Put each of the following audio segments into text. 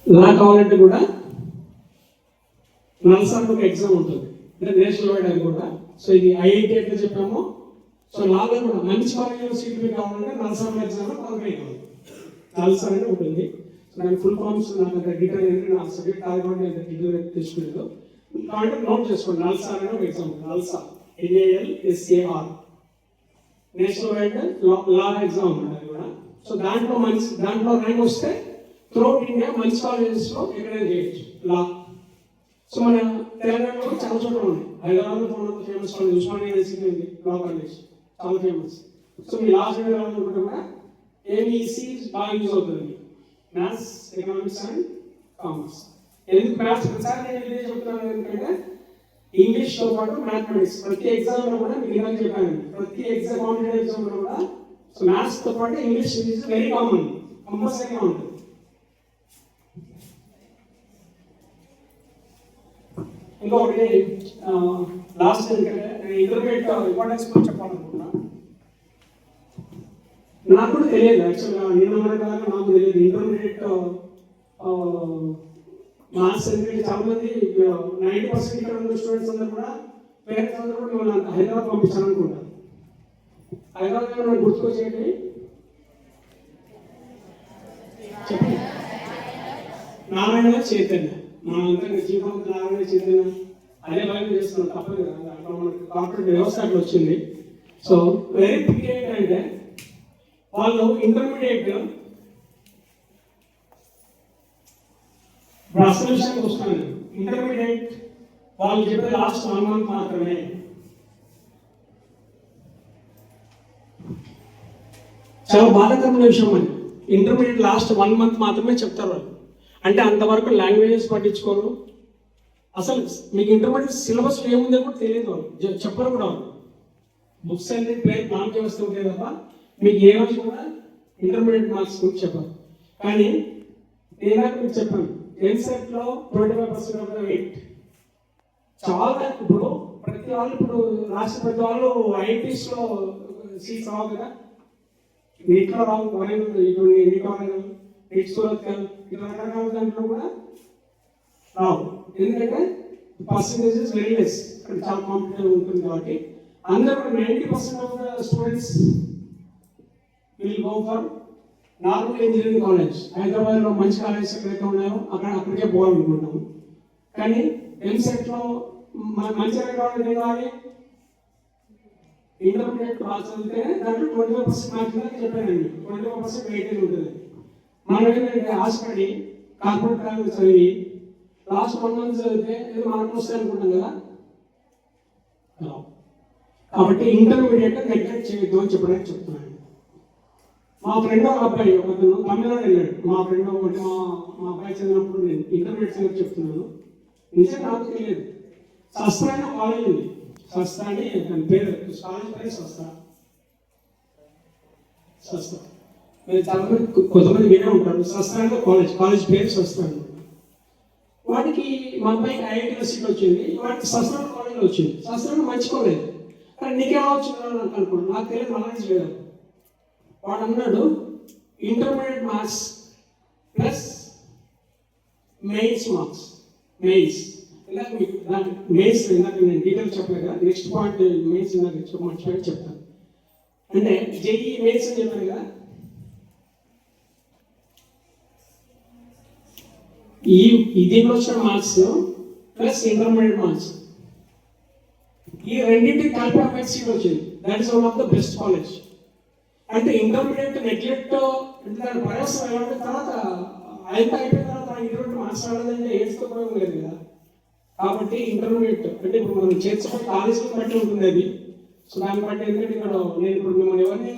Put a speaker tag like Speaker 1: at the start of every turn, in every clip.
Speaker 1: లా కావాలంటే కూడా నల్సార్ ఒక ఎగ్జామ్ ఉంటుంది, అంటే నేషనల్ వైడ్ అది కూడా. సో ఇది ఐఐటి ఎట్లా చెప్పామో, సో లాలో కూడా మంచి కాలేజీలో సీట్ మీకు కావాలంటే నల్సార్ ఎగ్జామ్ క్వాలిఫై కావాలి. నల్సార్ అనేది ఉంటుంది. సో దాని ఫుల్ ఫామ్స్ నాకు అంత డీటెయిల్ ఏంటి, నా సబ్జెక్ట్ కాదు కాబట్టి అంత డీటెయిల్ తెచ్చుకోలేదు. కాబట్టి నోట్ చేసుకోండి, నల్సార్ అనే ఒక exam, NALSAR NALSAR national wide law exam ఉంటుంది అది కూడా. సో దాంట్లో ర్యాంక్ వస్తే త్రూఅవుట్ ఇండియా మంచి కాలేజెస్లో ఎక్కడైనా చేయొచ్చు లా. సో మన తెలంగాణలో చాలా చోట్ల ఉన్నాయి. హైదరాబాద్లో ఫేమస్ కాలేజ్ ఉస్మానియా యూనివర్సిటీ ఉంది, లా కాలేజ్ చాలా ఫేమస్. సో మీ లాస్ట్ ఇయర్ అనుకుంటే కూడా MEC బాగా యూజ్ అవుతుంది, మ్యాథ్స్, ఎకనామిక్స్ అండ్ కామర్స్. ఎందుకు మ్యాథ్స్ ప్రతిసారి నేను ఇదే చెప్తున్నాను, ఎందుకంటే ఇంగ్లీష్తో పాటు మ్యాథమెటిక్స్ ప్రతి ఎగ్జామ్లో కూడా మీకు ఇలా చెప్పాను, ప్రతి ఎగ్జామ్ కాంపిటేటివ్ ఎగ్జామ్లో కూడా సో మ్యాథ్స్తో పాటు ఇంగ్లీష్ ఈజ్ వెరీ కామన్, కంపల్సరీగా ఉంటుంది. ఇంకొకటి లాస్ట్ ఎందుకంటే నేను ఇంటర్మీడియట్ ఇంపార్టెన్స్ గురించి చెప్పాలనుకుంటున్నా. నాకు కూడా తెలియదు యాక్చువల్గా, నిన్న దాకా నాకు తెలియదు ఇంటర్మీడియట్ మ్యాథ్స్. ఎందుకంటే చాలా మంది 90% ఇక్కడ ఉన్న స్టూడెంట్స్ అందరూ కూడా పేరెంట్స్ అందరూ కూడా మిమ్మల్ని హైదరాబాద్ పంపించాలనుకుంటారు. హైదరాబాద్ నాకు గుర్తుకొచ్చేది చెప్పండి, నారాయణ చైతన్య. మనంతా జీవితం నారాయణ చైతన్య అదే భయం చేస్తున్నాం, తప్పదు కదా, అట్లా మనకి కార్పొరేట్ వ్యవస్థ అట్లా వచ్చింది. సో వెరీ థింగ్ ఏంటంటే వాళ్ళు ఇంటర్మీడియట్ అసలు విషయానికి వస్తాను. ఇంటర్మీడియట్ వాళ్ళు చెప్పే లాస్ట్ 1 month మాత్రమే. చాలా బాధాకరమైన విషయం అని, ఇంటర్మీడియట్ లాస్ట్ 1 month మాత్రమే చెప్తారు వాళ్ళు. అంటే అంతవరకు లాంగ్వేజెస్ పట్టించుకోరు, అసలు మీకు ఇంటర్మీడియట్ సిలబస్ ఏముందో కూడా తెలియదు వాళ్ళు, చెప్పరు కూడా వాళ్ళు. బుక్స్ అన్ని పేరు ప్లాన్ చేస్తూ ఉంటాయి తప్ప మీకు ఏ రోజు కూడా ఇంటర్మీడియట్ మార్క్స్ గురించి చెప్పారు. కానీ నేను మీకు చెప్పాను, ఎంసెట్లో 25% వెయిట్ చాలా. ఇప్పుడు ప్రతి వాళ్ళు ఇప్పుడు రాష్ట్ర ప్రతి వాళ్ళు IITsలో సీట్స్ రావు కదా, నీట్లో రావు, వరంగల్ ఇప్పుడు నీట్ వరంగల్, నీట్ సూరత్కల్, ఇట్లా రకరకాల దాంట్లో కూడా రావు. ఎందుకంటే పర్సంటేజెస్ వెరీ లెస్, ఇక్కడ చాలా కాంపిటేటివ్ ఉంటుంది కాబట్టి. అందరూ 90% of the students will go for normal engineering college. హైదరాబాద్లో మంచి కాలేజెస్ ఎక్కడైతే ఉన్నాయో అక్కడికే పోవాలనుకుంటాము. కానీ ఎంసెట్లో మంచి కావాలంటే ఏం కావాలి, ఇంటర్మీడియట్ క్లాస్ చదివితే దాంట్లో 25% మార్క్స్ చెప్పానండి, 25% వెయిటేజ్ ఉంటుంది. మనం ఏంటంటే ఆశపడి కార్పొరేట్ కాలేజ్ చదివి లాస్ట్ 1 month చదివితే ఏదో మార్కులు వస్తాయి అనుకుంటాం కదా. కాబట్టి ఇంటర్మీడియట్ నెగ్లెక్ట్ చేయొద్దు అని చెప్పడానికి చెప్తున్నాను. మా ఫ్రెండ్ ఒక అబ్బాయి ఒకతను తమిళనాడు వెళ్ళాడు. మా ఫ్రెండ్ ఒకటి మా అబ్బాయి చదివినప్పుడు నేను ఇంటర్మీడియట్ సంగతి చెప్తున్నాను. నిజంగా నాకు తెలియదు. శస్త్ర అనే కాలేజ్ ఉంది, శస్త్ర అని దాని పేరు, కాలేజ్ పేరు శస్త్ర. మీరు చాలా మంది కొంతమంది వినే ఉంటారు, శస్త్ర అనే కాలేజ్ పేరు శస్త్ర అనమాట. వాడికి మా అబ్బాయికి IITలో సీట్ వచ్చింది, వాడికి శస్త్ర కాలేజ్లో వచ్చింది. శస్త్ర మంచి కాలేజ్, కానీ నీకేమో వచ్చిందని నాకు అనుకోండి, నాకు తెలియదు, నాలెడ్జ్ లేదు. వాడు అన్నాడు intermediate marks plus mains marks. Mains ఇందాక మీకు మెయిన్స్ ఇందాక నేను డీటెయిల్ చెప్పలేదు కదా, నెక్స్ట్ పాయింట్ మెయిన్స్ ఇందాక మర్చిపోయి చెప్తాను. అంటే JEE మెయిన్స్ అని చెప్పాను కదా, దీంట్లో వచ్చిన మార్క్స్ ప్లస్ ఇంటర్మీడియట్ మార్క్స్, ఈ రెండింటికి కలిపి అమ్మాయి సీట్ వచ్చింది. That is one of the best college. అంటే ఇంటర్మీడియట్ నెగ్లెక్ట్ అంటే దాని ప్రయాసం ఏమంటే తర్వాత అయిపోయిన తర్వాత ఇంటర్మీడియట్ మార్క్స్ రాలేదంటే ఏడ్చుకోవడం లేదు కదా. కాబట్టి ఇంటర్మీడియట్ అంటే ఇప్పుడు మనం చేర్చుకున్న కాలేజీని బట్టి ఉంటుంది అది. సో దాన్ని బట్టి ఎందుకంటే ఇక్కడ నేను ఇప్పుడు మిమ్మల్ని ఎవరిని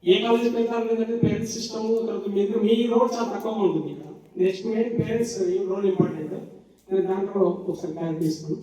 Speaker 1: ఏ కాలేజీకి వెళ్తారు లేదంటే పేరెంట్స్ సిస్టమ్, తర్వాత మీ రోల్ చాలా తక్కువగా ఉంటుంది ఇక్కడ. Next main parents role important. నేను దాంట్లో ఒకసారి క్లారిటీ ఇస్తాను.